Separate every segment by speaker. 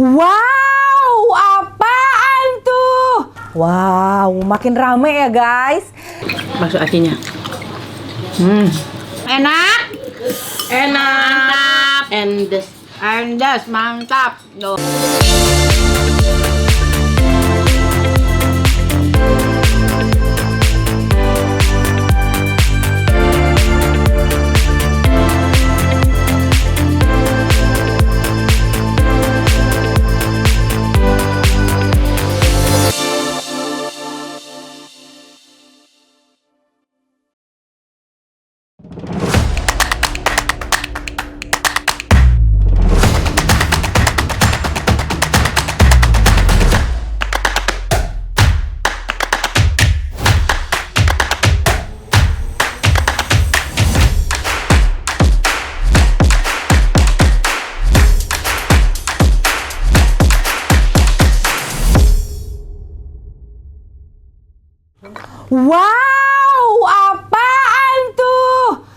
Speaker 1: Wow, apaan tuh? Wow, makin rame ya guys.
Speaker 2: Bakso acinya.
Speaker 1: Enak?
Speaker 2: Enak.
Speaker 1: Endes, mantap. Duh. Wow, apaan tuh?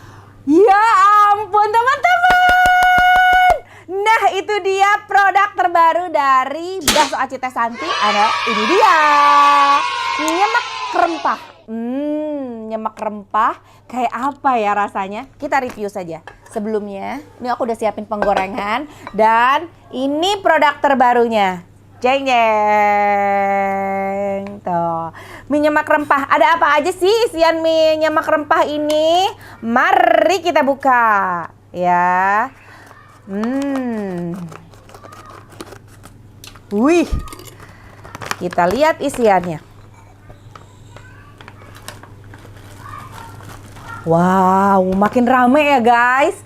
Speaker 1: Ya ampun teman-teman. Nah itu dia produk terbaru dari Bakso Aci Teh Santi. Ada ini dia, nyemek rempah. Nyemek rempah kayak apa ya rasanya? Kita review saja. Sebelumnya, ini aku udah siapin penggorengan dan ini produk terbarunya. Jeng jeng. Tuh. Mie nyemek rempah. Ada apa aja sih isian mie nyemek rempah ini? Mari kita buka. Ya. Wih. Kita lihat isiannya. Wow, makin rame ya guys.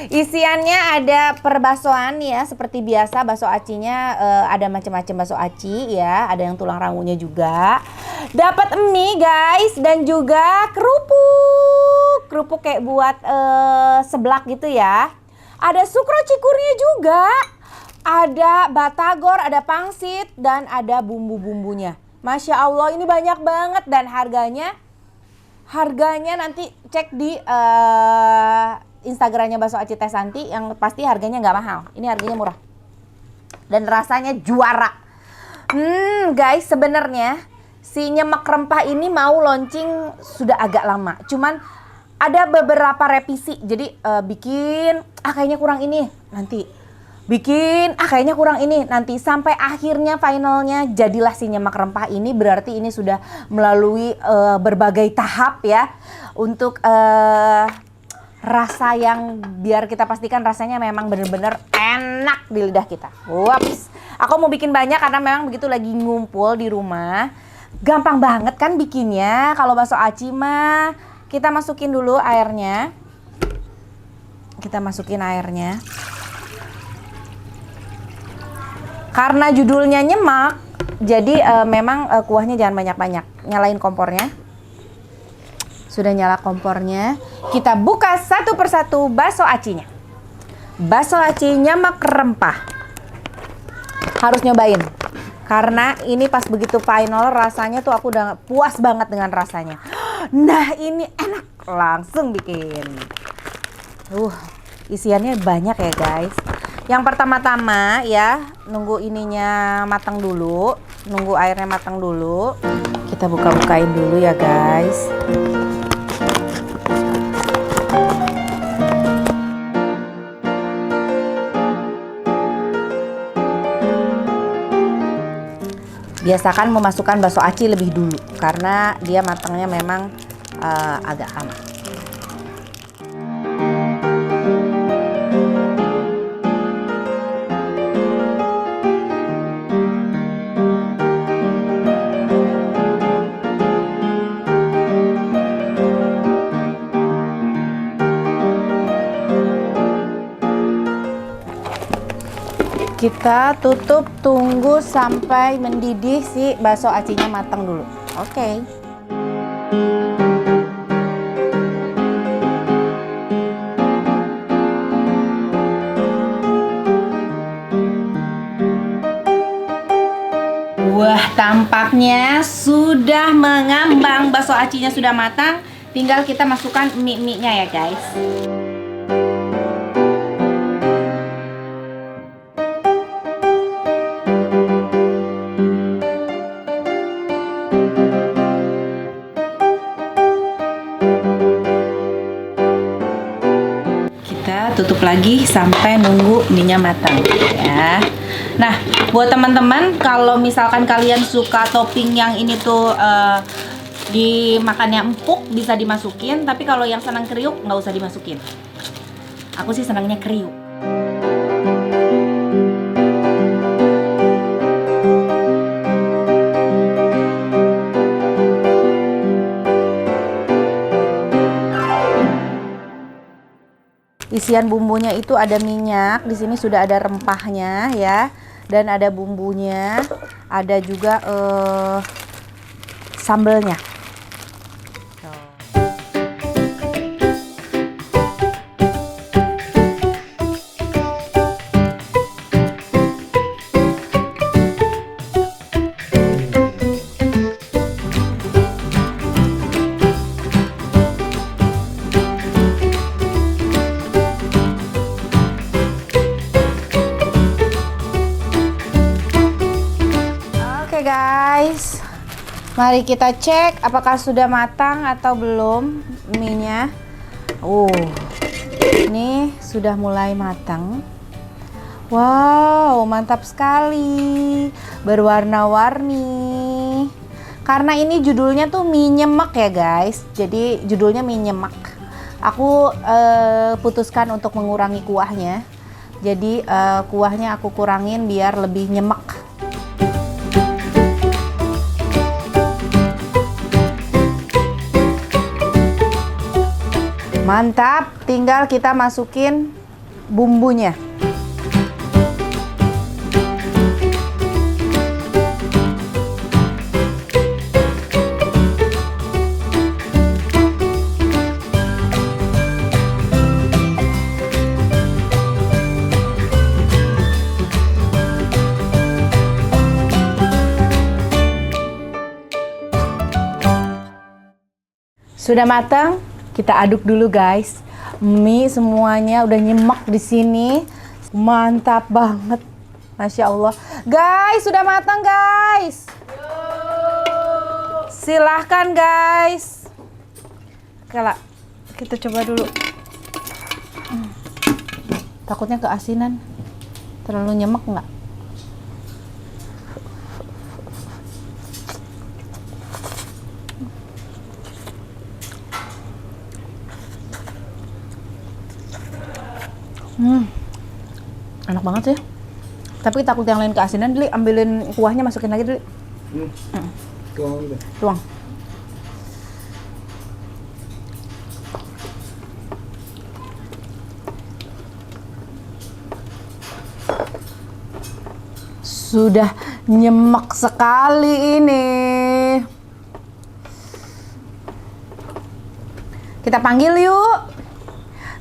Speaker 1: Isiannya ada perbaksoan ya, seperti biasa bakso acinya ada macam-macam bakso aci ya, ada yang tulang rangunya juga. Dapat mie guys dan juga kerupuk kayak buat seblak gitu ya. Ada sukro cikurnya juga, ada batagor, ada pangsit dan ada bumbu-bumbunya. Masya Allah ini banyak banget dan harganya nanti cek di Instagramnya Bakso Aci Teh Santi, yang pasti harganya nggak mahal. Ini harganya murah. Dan rasanya juara. Guys, sebenarnya si nyemek rempah ini mau launching sudah agak lama. Cuman ada beberapa revisi. Jadi bikin, kayaknya kurang ini. Nanti bikin, kayaknya kurang ini. Nanti sampai akhirnya finalnya jadilah si nyemek rempah ini. Berarti ini sudah melalui berbagai tahap ya. Untuk rasa yang biar kita pastikan rasanya memang bener-bener enak di lidah kita. Waps. Aku mau bikin banyak karena memang begitu lagi ngumpul di rumah. Gampang banget kan bikinnya. Kalau bakso aci mah kita masukin dulu airnya. Karena judulnya nyemek, jadi memang kuahnya jangan banyak-banyak. Nyalain kompornya. Sudah nyala kompornya, kita buka satu persatu bakso acinya. Bakso aci nyemek rempah. Harus nyobain. Karena ini pas begitu final rasanya tuh aku udah puas banget dengan rasanya. Nah ini enak, langsung bikin. Isiannya banyak ya guys. Yang pertama-tama ya, nunggu ininya matang dulu. Nunggu airnya matang dulu. Kita buka-bukain dulu ya guys. Biasakan memasukkan bakso aci lebih dulu karena dia matangnya memang agak lama. Kita tutup, tunggu sampai mendidih si bakso acinya matang dulu. Oke. Wah, tampaknya sudah mengambang, bakso acinya sudah matang. Tinggal kita masukkan mie-nya ya guys. lagi sampai nunggu minyak matang ya. Nah, buat teman-teman kalau misalkan kalian suka topping yang ini tuh dimakannya empuk bisa dimasukin, tapi kalau yang senang kriuk nggak usah dimasukin. Aku sih senangnya kriuk. Isian bumbunya itu ada minyak, di sini sudah ada rempahnya ya, dan ada bumbunya, ada juga sambelnya. Guys, mari kita cek apakah sudah matang atau belum mie-nya. Ini sudah mulai matang. Wow, mantap sekali, berwarna-warni. Karena ini judulnya tuh mie nyemek ya guys, jadi judulnya mie nyemek. Aku putuskan untuk mengurangi kuahnya, jadi kuahnya aku kurangin biar lebih nyemek. Mantap, tinggal kita masukin bumbunya. Sudah matang? Kita aduk dulu guys. Mie semuanya udah nyemek di sini. Mantap banget. Masya Allah. Guys, sudah matang guys. Silahkan guys. Oke, kita coba dulu. Takutnya keasinan. Terlalu nyemek nggak? Enak banget sih. Tapi takut yang lain keasinan, Dili. Ambilin kuahnya, masukin lagi, Dili. Tuang. Sudah nyemek sekali ini. Kita panggil yuk.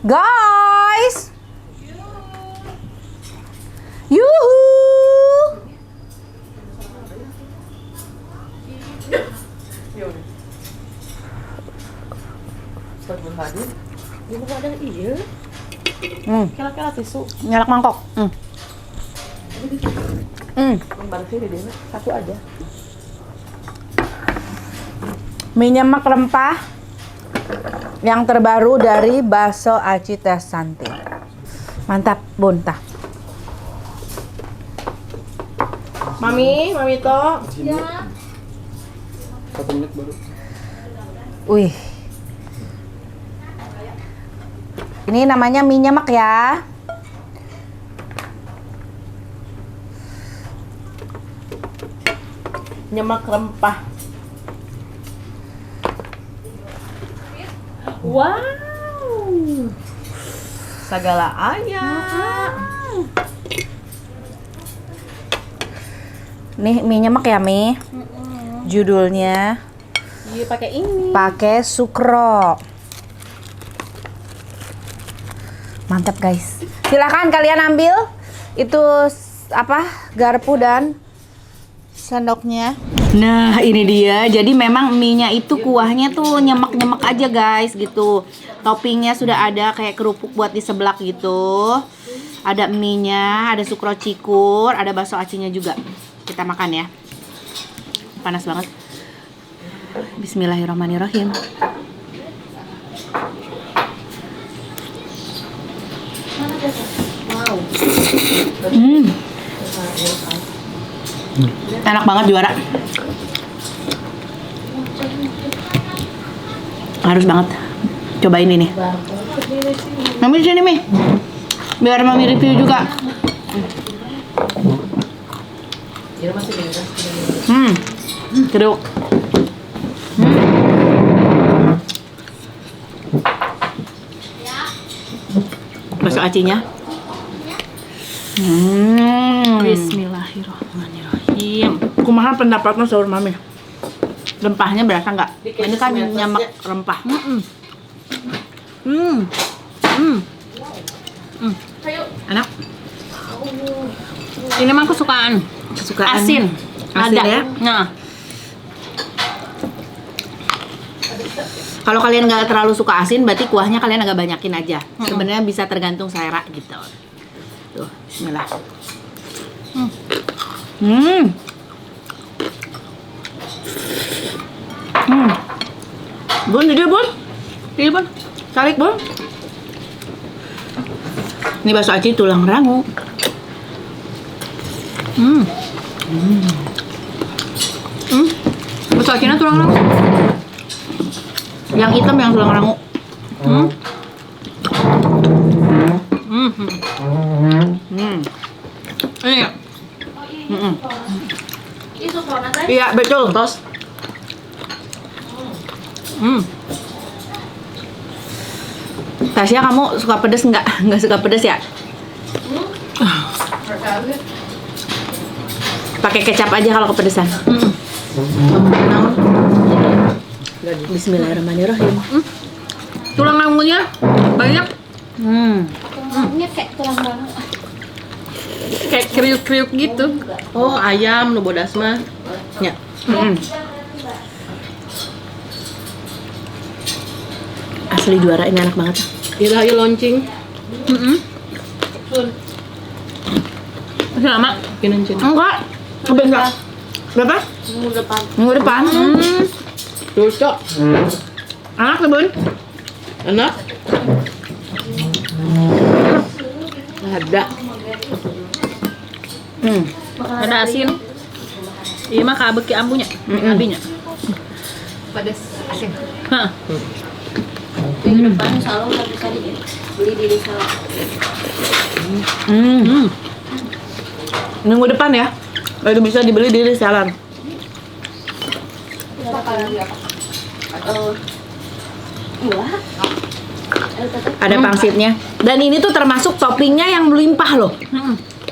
Speaker 1: Guys. Yuhu.
Speaker 2: Ibu ada iya. Kela-kela tisu.
Speaker 1: Nyalak mangkok.
Speaker 2: Balik sini deh, satu aja.
Speaker 1: Mie nyemek rempah yang terbaru dari Bakso Aci Teh Santi. Mantap, Bun. Tah.
Speaker 2: Mami to.
Speaker 3: Ya.
Speaker 4: 1 menit baru.
Speaker 1: Wih. Ini namanya mie nyemek ya.
Speaker 2: Nyemek rempah. Wow. Segala ayam.
Speaker 1: Nih mie nyemek ya, Mi. Judulnya
Speaker 2: Iya, pakai ini.
Speaker 1: pakai sukro. Mantap guys. Silahkan kalian ambil itu garpu dan sendoknya. Nah ini dia. Jadi memang mie-nya itu kuahnya tuh nyemek-nyemek aja guys gitu. Toppingnya sudah ada kayak kerupuk buat diseblak gitu. Ada mie-nya, ada sukro cikur, ada bakso acinya juga. Kita makan ya. Panas banget. Bismillahirrahmanirrahim. Enak banget juara. Harus banget cobain ini. Mami sini Mi, biar Mami review juga. Jeruk. Bakso acinya. Bismillahirrahmanirrahim. Kumaha pendapatnya sahur Mami? Rempahnya berasa nggak? Ini kan nyamak rempah. Enak.
Speaker 2: Ini mah kesukaan.
Speaker 1: Kesukaan.
Speaker 2: Asin.
Speaker 1: Asin
Speaker 2: Ada.
Speaker 1: ya?
Speaker 2: Nah,
Speaker 1: Kalau kalian nggak terlalu suka asin, berarti kuahnya kalian agak banyakin aja. Sebenarnya bisa tergantung selera gitu. Tuh, bismillah. Bun, jadi Bun. Jadi Bun. Tarik Bun. Ini bakso aci tulang rangu. Bakso acinya tulang rangu. Yang hitam yang tulang rangu.
Speaker 2: ini
Speaker 1: Iya, betul.
Speaker 2: tos.
Speaker 1: Tasya, kamu suka pedes nggak? Nggak suka pedes ya? Pakai kecap aja kalau kepedesan. Bismillahirrahmanirrahim.
Speaker 2: Tulang rangunya banyak.
Speaker 3: Ini kayak tulang rangu.
Speaker 2: Kayak kriuk-kriuk gitu. Oh, ayam nu bodas mah. Ya.
Speaker 1: Asli juara, ini enak banget.
Speaker 2: Ira launching. Masih lama?
Speaker 4: Kinancin.
Speaker 1: Enggak. Bentar. Berapa?
Speaker 3: Minggu depan.
Speaker 1: Minggu depan.
Speaker 2: Cocok.
Speaker 1: Enak tuh, Bun.
Speaker 2: Enak. Ada. Ada asin. Iya mah kabek ke ambunya. Abinya.
Speaker 3: Pedas asin.
Speaker 2: Hah.
Speaker 3: Minggu depan selalu nggak bisa dibeli di desa.
Speaker 1: Minggu depan ya. Itu bisa dibeli di reseller.
Speaker 3: Enggak.
Speaker 1: Ada pangsitnya. Dan ini tuh termasuk toppingnya yang melimpah loh.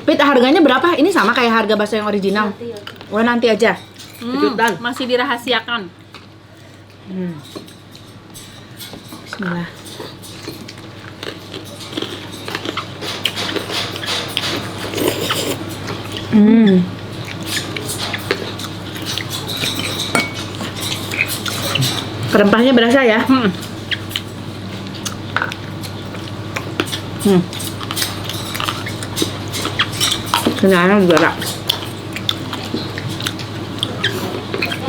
Speaker 1: Pit, harganya berapa? Ini sama kayak harga bakso yang original. Wah, nanti aja. Kejutan.
Speaker 2: Masih dirahasiakan.
Speaker 1: Bismillah. Rempahnya berasa ya? Kenyalnya juga ada.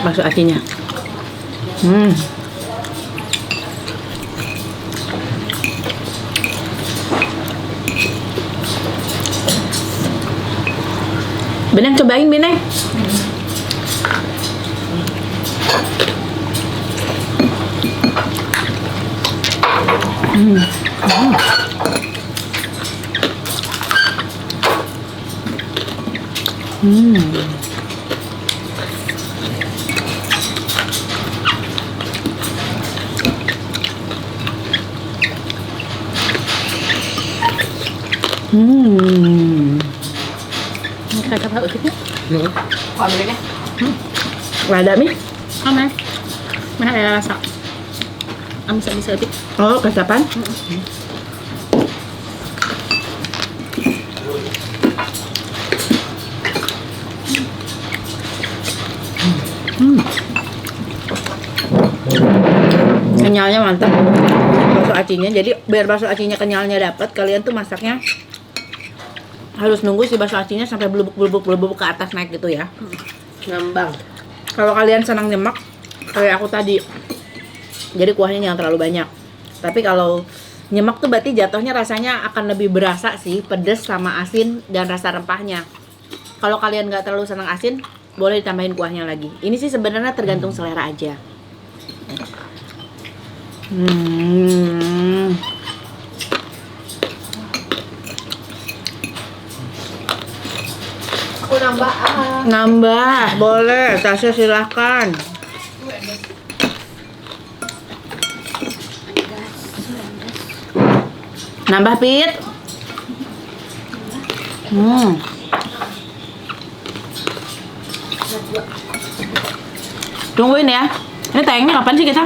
Speaker 1: Bakso acinya. Beneng, cobain Beneng.
Speaker 2: Kagak tahu gitu.
Speaker 3: Kok ambilnya?
Speaker 1: Nggak ada Mi?
Speaker 2: Mana? Mana ada rasa? Bisa lebih.
Speaker 1: Oh, kecapan? Kenyalnya mantap bakso acinya. Jadi biar bakso acinya kenyalnya dapat, kalian tuh masaknya harus nunggu si bakso acinya sampai belubuk ke atas naik gitu ya.
Speaker 2: Ngambang.
Speaker 1: Kalau kalian senang nyemak kayak aku tadi, jadi kuahnya jangan terlalu banyak. Tapi kalau Nyemek tuh berarti jatuhnya rasanya akan lebih berasa sih, pedes sama asin dan rasa rempahnya. Kalau kalian nggak terlalu senang asin, boleh ditambahin kuahnya lagi. Ini sih sebenarnya tergantung selera aja.
Speaker 3: Aku nambah
Speaker 1: Nambah, boleh. Tasya silahkan. Nambah, Pit. Tungguin ya. Ini tayangnya kapan sih kita?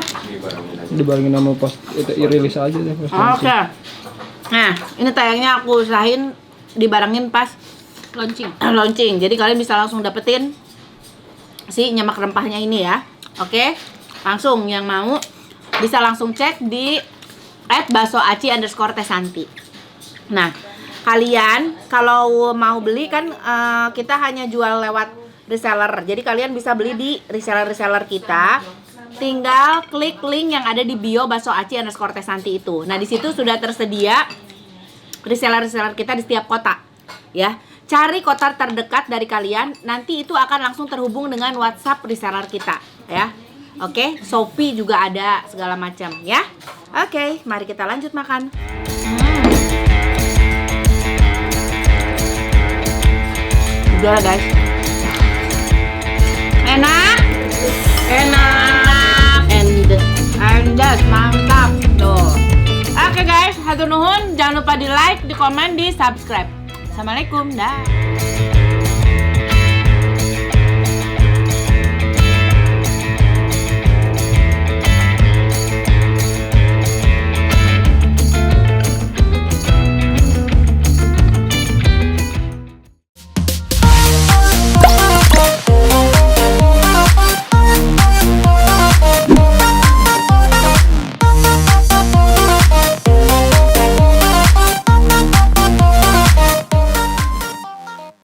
Speaker 4: Dibarengin sama pas itu rilis aja deh pas.
Speaker 1: Oke. Nah, ini tayangnya aku usahain dibarengin pas launching. Jadi kalian bisa langsung dapetin si nyemek rempahnya ini ya. Oke. Langsung yang mau bisa langsung cek di @basoaci_tesanti. Nah, kalian kalau mau beli kan kita hanya jual lewat reseller. Jadi kalian bisa beli di reseller kita. Tinggal klik link yang ada di bio basoaci_tesanti itu. Nah, di situ sudah tersedia reseller kita di setiap kota. Ya. Cari kota terdekat dari kalian, nanti itu akan langsung terhubung dengan WhatsApp reseller kita, ya. Oke, Shopee juga ada segala macam, ya. Oke, mari kita lanjut makan. Udah guys. Enak? Endes, mantap. Tuh. Oke guys, hatur nuhun. Jangan lupa di like, di komen, di subscribe. Assalamualaikum, dah.